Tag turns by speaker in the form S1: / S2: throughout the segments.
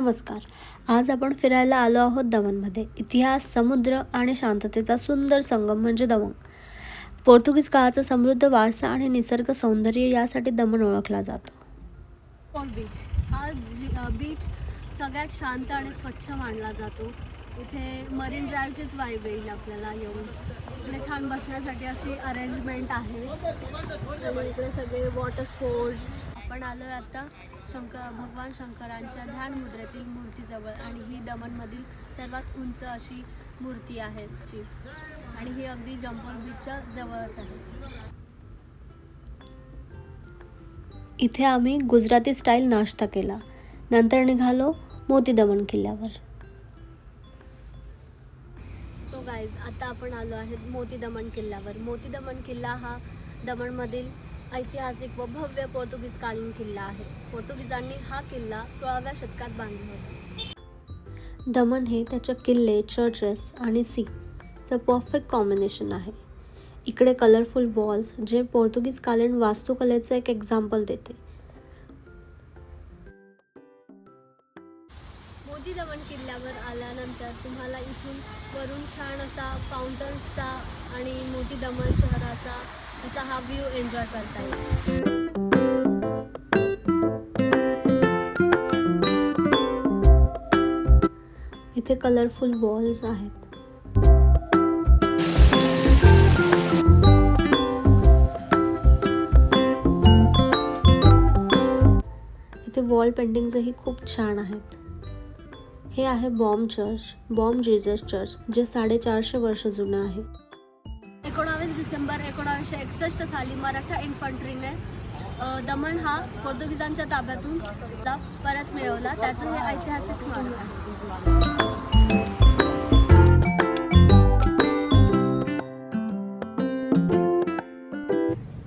S1: नमस्कार. आज आपण फिरायला आलो आहोत दमणमध्ये. इतिहास, समुद्र आणि शांततेचा सुंदर संगम म्हणजे दमण. पोर्तुगीज काळाचा समृद्ध वारसा आणि निसर्ग सौंदर्य यासाठी दमण ओळखला जातो.
S2: बीच हा बीच सगळ्यात शांत आणि स्वच्छ मानला जातो. इथे मरीन ड्राईव्हचीच वाईब येईल आपल्याला येऊन. इकडे छान बसण्यासाठी अशी अरेंजमेंट आहे आणि इकडे सगळे वॉटर स्पोर्ट्स. आपण आलो आहे आता भगवान शंकरांच्या ध्यान मुद्रेतील मूर्तीजवळ आणि ही दमणमधील सर्वात उंच अशी मूर्ती आहे आणि ही अगदी जंपर बीचच्या जवळच आहे.
S1: इथे आम्ही गुजराती स्टाईल नाश्ता केला. नंतर निघालो मोती दमण किल्ल्यावर.
S2: सो गाईज, आता आपण आलो आहे मोती दमण किल्ल्यावर. मोती दमण किल्ला हा दमणमधील ऐतिहासिक व भव्य पोर्तुगीज कालीन किल्ला आहे. पोर्तुगीजांनी हा किल्ला 16व्या शतकात बांधला होता.
S1: दमण हे त्याच्या किल्ले, चर्चेस आणि सीचं परफेक्ट कॉम्बिनेशन आहे. इकडे कलरफुल वॉल्स जे पोर्तुगीज कालीन वास्तुकलेचं एक एक्झाम्पल देते.
S2: मोती दमण किल्ल्यावर आल्यानंतर तुम्हाला इथून वरून छान असा फाउंटन्सचा आणि मोती दमण शहराचा असा हा व्ह्यू एन्जॉय करता येईल.
S1: इथे कलरफुल वॉल्स आहेत. इथे वॉल पेंटिंग्सही खूप छान आहेत. हे आहे बॉम्ब जीसस चर्च जे 450 वर्ष जुनं आहे.
S2: 19 डिसेंबर 1961 साली मराठा इन्फंट्रीने दमण हा पोर्तुगीजांच्या ताब्यातून परत मिळवला. त्याचं हे ऐतिहासिक स्मरण आहे.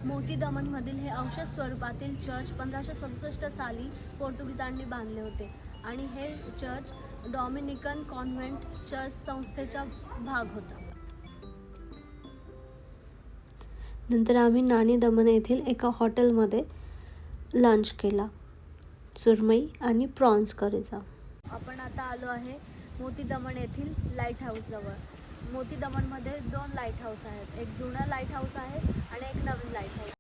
S2: मोती दमणमधील हे अंशज स्वरूपातील चर्च 1567 साली पोर्तुगीजांनी बांधले होते आणि हे चर्च डॉमिनिकन कॉन्व्हेंट चर्च संस्थेचा भाग होता.
S1: नंतर आम्ही नानी दमण येथील एका हॉटेलमध्ये लंच केला. सुरमई आणि प्रॉन्स करीचा.
S2: आपण आता आलो आहे मोती दमण येथील लाईट हाऊस जवळ. मोती दमणमध्ये 2 लाईट हाऊस आहेत. एक जुना लाईट हाऊस आहे आणि एक नवीन लाईट हाऊस.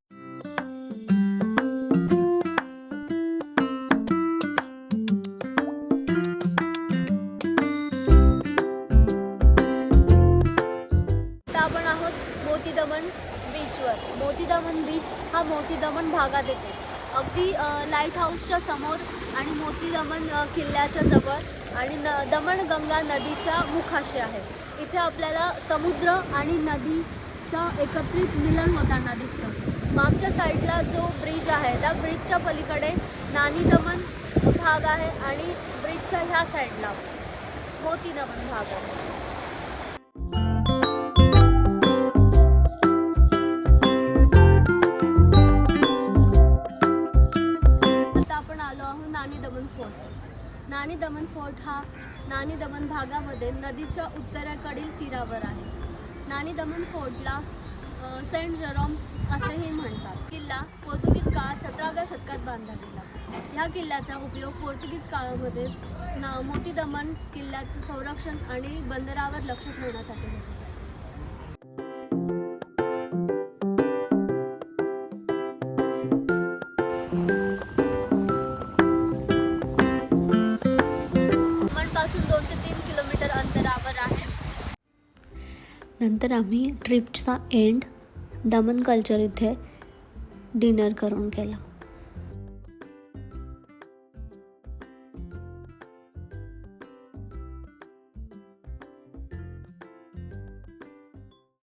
S2: आपण आहोत मोती दमण बीचवर. मोती दमण बीच हा मोती दमण भागात येते, अगदी लाईट हाऊसच्या समोर आणि मोती दमण किल्ल्याच्या जवळ आणि दमणगंगा नदीच्या मुखाशी आहे. इथे आपल्याला समुद्र आणि नदीचं एकत्रित मिलन होताना दिसतं. मागच्या साईडला जो ब्रिज आहे त्या ब्रिजच्या पलीकडे नानी दमण भाग आहे आणि ब्रिजच्या ह्या साईडला मोती दमण भाग आहे. नानी दमण फोर्ट हा नानी दमण भागामध्ये नदीच्या उत्तरेकडील तीरावर आहे. नानी दमण फोर्टला सेंट जेरोम असेही म्हणतात. किल्ला पोर्तुगीज काळात 17व्या शतकात बांधला गेला. ह्या किल्ल्याचा उपयोग पोर्तुगीज काळामध्ये मोती दमण किल्ल्याचं संरक्षण आणि बंदरावर लक्ष ठेवण्यासाठी होत असे. दमणपासून 2 ते 3 किलोमीटर अंतरावर आहे.
S1: नंतर आम्ही ट्रिपचा एंड दमण कल्चर इथे डिनर करून केला.